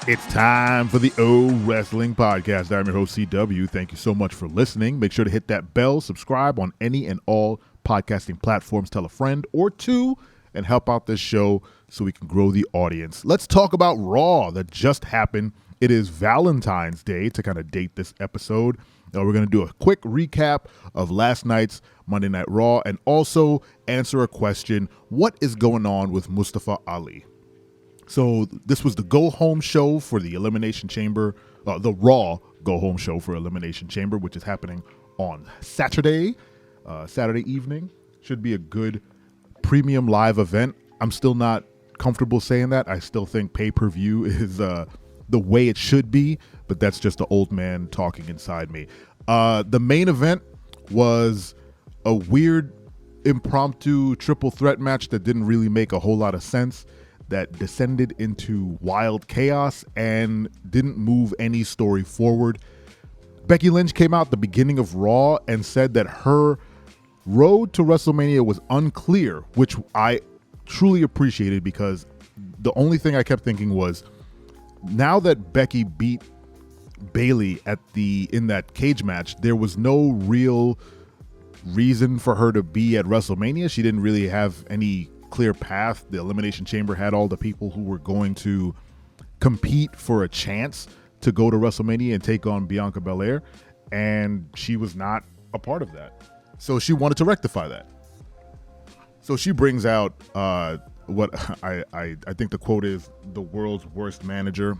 It's time for the O Wrestling Podcast. I'm your host, CW. Thank you so much for listening. Make sure to hit that bell, subscribe on any and all podcasting platforms, tell a friend or two, and help out this show so we can grow the audience. Let's talk about Raw that just happened. It is Valentine's Day to kind of date this episode. We're going to do a quick recap of last night's Monday Night Raw and also answer a question: what is going on with Mustafa Ali? So this was the go-home show for the Elimination Chamber, the Raw go-home show for Elimination Chamber, which is happening on Saturday evening. Should be a good premium live event. I'm still not comfortable saying that. I still think pay-per-view is the way it should be, but that's just the old man talking inside me. The main event was a weird impromptu triple threat match that didn't really make a whole lot of sense, that descended into wild chaos and didn't move any story forward. Becky Lynch came out at the beginning of Raw and said that her road to WrestleMania was unclear, which I truly appreciated, because the only thing I kept thinking was, now that Becky beat Bayley in that cage match, there was no real reason for her to be at WrestleMania. She didn't really have any clear path. The Elimination Chamber had all the people who were going to compete for a chance to go to WrestleMania and take on Bianca Belair, and she was not a part of that. So she wanted to rectify that. So she brings out what I think the quote is, the world's worst manager,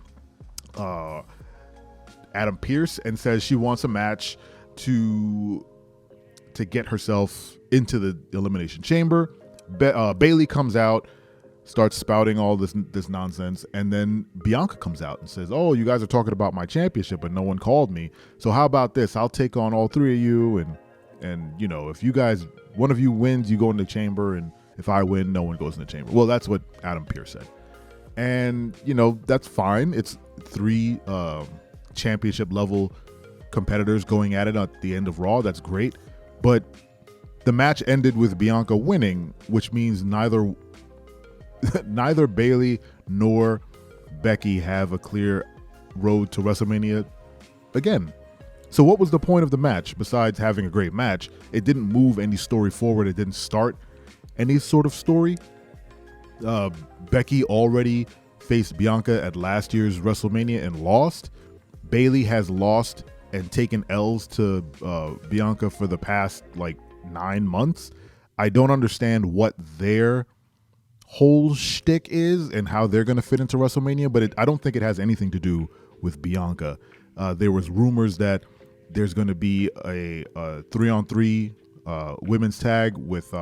Adam Pearce, and says she wants a match to get herself into the Elimination Chamber. Bayley comes out, starts spouting all this nonsense, and then Bianca comes out and says, "Oh, you guys are talking about my championship, but no one called me. So how about this? I'll take on all three of you, and you know, if you guys, one of you wins, you go in the chamber, and if I win, no one goes in the chamber." Well, that's what Adam Pearce said, and you know, that's fine. It's three championship level competitors going at it at the end of Raw. That's great, but the match ended with Bianca winning, which means neither Bayley nor Becky have a clear road to WrestleMania again. So what was the point of the match besides having a great match? It didn't move any story forward. It didn't start any sort of story. Becky already faced Bianca at last year's WrestleMania and lost. Bayley has lost and taken L's to Bianca for the past 9 months. I don't understand what their whole shtick is and how they're going to fit into WrestleMania, but I don't think it has anything to do with Bianca. There was rumors that there's going to be a 3-on-3 women's tag with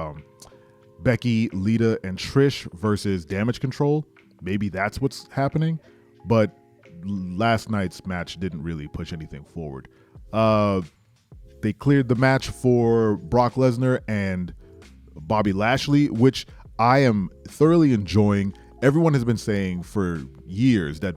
Becky, Lita, and Trish versus Damage Control. Maybe that's what's happening, but last night's match didn't really push anything forward. They cleared the match for Brock Lesnar and Bobby Lashley, which I am thoroughly enjoying. Everyone has been saying for years that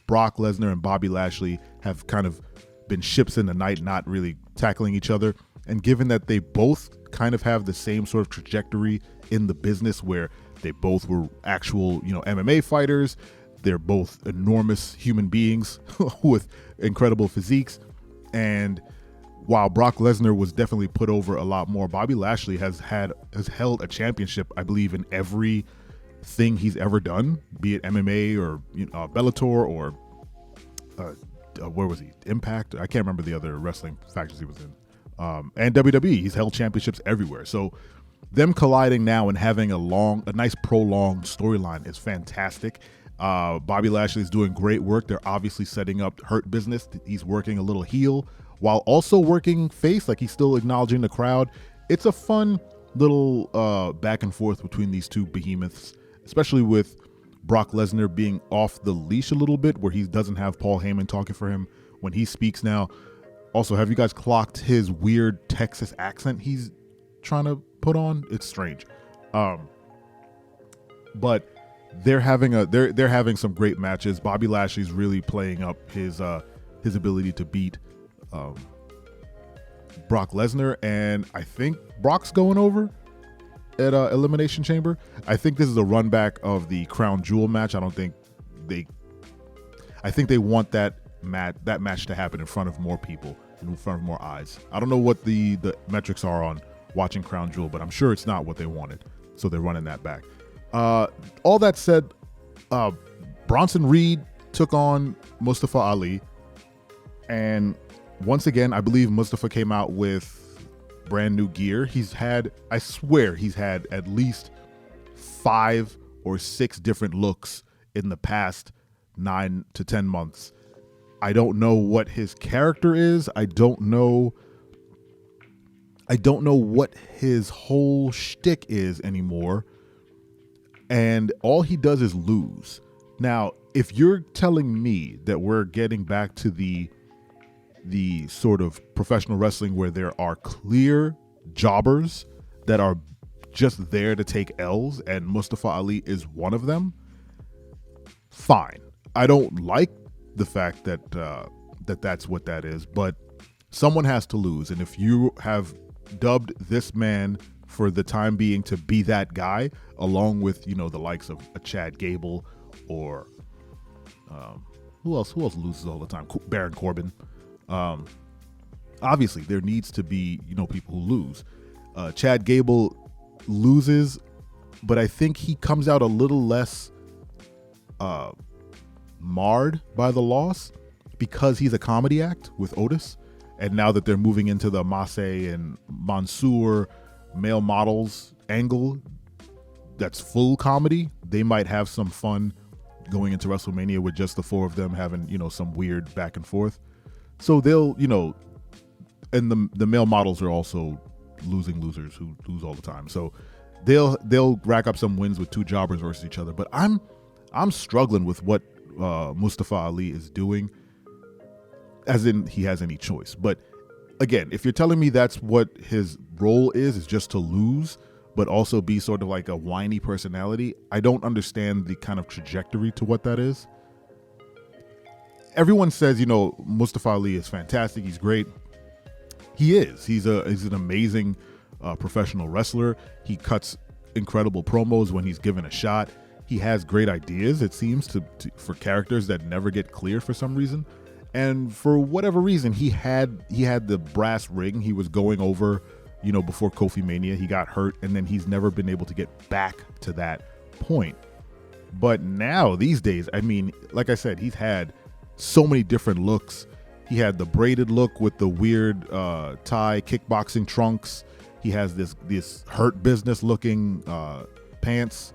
Brock Lesnar and Bobby Lashley have kind of been ships in the night, not really tackling each other. And given that they both kind of have the same sort of trajectory in the business, where they both were actual, MMA fighters, they're both enormous human beings with incredible physiques, and while Brock Lesnar was definitely put over a lot more, Bobby Lashley has held a championship, I believe, in every thing he's ever done, be it MMA or Bellator or where was he? Impact? I can't remember the other wrestling factions he was in. And WWE, he's held championships everywhere. So them colliding now and having a nice prolonged storyline is fantastic. Bobby Lashley is doing great work. They're obviously setting up Hurt Business. He's working a little heel while also working face, he's still acknowledging the crowd. It's a fun little back and forth between these two behemoths, especially with Brock Lesnar being off the leash a little bit, where he doesn't have Paul Heyman talking for him when he speaks now. Also, have you guys clocked his weird Texas accent he's trying to put on? It's strange. But they're having some great matches. Bobby Lashley's really playing up his ability to beat Brock Lesnar, and I think Brock's going over at Elimination Chamber. I think this is a run back of the Crown Jewel match. I I think they want that match to happen in front of more people, in front of more eyes. I don't know what the metrics are on watching Crown Jewel, but I'm sure it's not what they wanted, so they're running that back. All that said, Bronson Reed took on Mustafa Ali, and once again, I believe Mustafa came out with brand new gear. I swear he's had at least 5 or 6 different looks in the past 9 to 10 months. I don't know what his character is. I don't know what his whole shtick is anymore. And all he does is lose. Now, if you're telling me that we're getting back to the sort of professional wrestling where there are clear jobbers that are just there to take L's, and Mustafa Ali is one of them, fine. I don't like the fact that that's what that is, but someone has to lose. And if you have dubbed this man for the time being to be that guy, along with, you know, the likes of a Chad Gable or who else loses all the time? Baron Corbin. Obviously there needs to be, you know, people who lose. Chad Gable loses, but I think he comes out a little less marred by the loss because he's a comedy act with Otis. And now that they're moving into the Massey and Mansoor male models angle, that's full comedy, they might have some fun going into WrestleMania with just the 4 of them having, you know, some weird back and forth. So they'll, you know, and the male models are also losers who lose all the time. So they'll rack up some wins with 2 jobbers versus each other. But I'm struggling with what Mustafa Ali is doing, as in he has any choice. But again, if you're telling me that's what his role is just to lose, but also be sort of like a whiny personality, I don't understand the kind of trajectory to what that is. Everyone says, you know, Mustafa Ali is fantastic. He's great. He is. He's an amazing professional wrestler. He cuts incredible promos when he's given a shot. He has great ideas, it seems, for characters that never get cleared for some reason. And for whatever reason, he had the brass ring. He was going over, you know, before Kofi Mania. He got hurt, and then he's never been able to get back to that point. But now, these days, I mean, like I said, he's had so many different looks. He had the braided look with the weird tie kickboxing trunks. He has this Hurt Business looking pants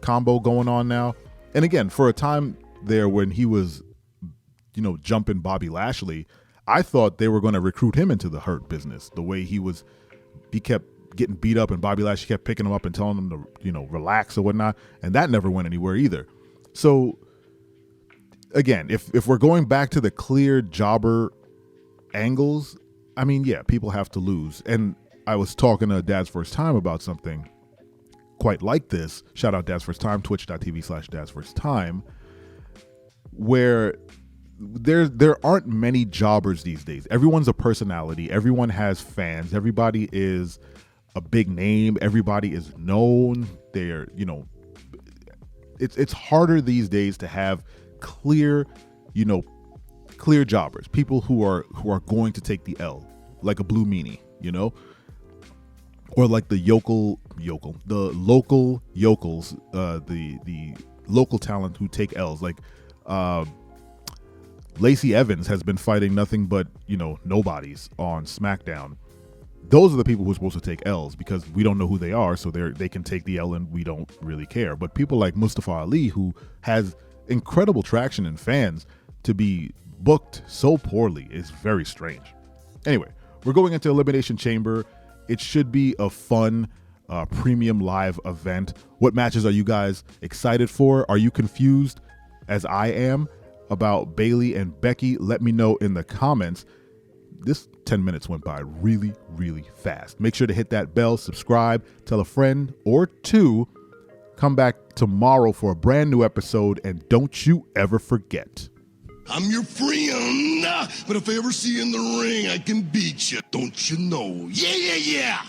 combo going on now. And again, for a time there when he was, you know, jumping Bobby Lashley, I thought they were going to recruit him into the Hurt Business. The way he kept getting beat up, and Bobby Lashley kept picking him up and telling him to, you know, relax or whatnot. And that never went anywhere either. So again, if we're going back to the clear jobber angles, I mean, yeah, people have to lose. And I was talking to Dad's First Time about something quite like this. Shout out Dad's First Time, twitch.tv/Dad's First Time, where there aren't many jobbers these days. Everyone's a personality. Everyone has fans. Everybody is a big name. Everybody is known. They're, you know, it's harder these days to have clear jobbers, people who are going to take the L, like a Blue Meanie, you know, or like the local yokels, the local talent who take L's, like Lacey Evans has been fighting nothing but, you know, nobodies on SmackDown. Those are the people who are supposed to take L's because we don't know who they are, so they can take the L and we don't really care. But people like Mustafa Ali, who has incredible traction and fans, to be booked so poorly is very strange. Anyway, we're going into Elimination Chamber. It should be a fun premium live event. What matches are you guys excited for? Are you confused as I am about Bayley and Becky? Let me know in the comments. This 10 minutes went by really, really fast. Make sure to hit that bell, subscribe, tell a friend or 2. Come back tomorrow for a brand new episode, and don't you ever forget, I'm your friend, but if I ever see you in the ring, I can beat you. Don't you know? Yeah, yeah, yeah.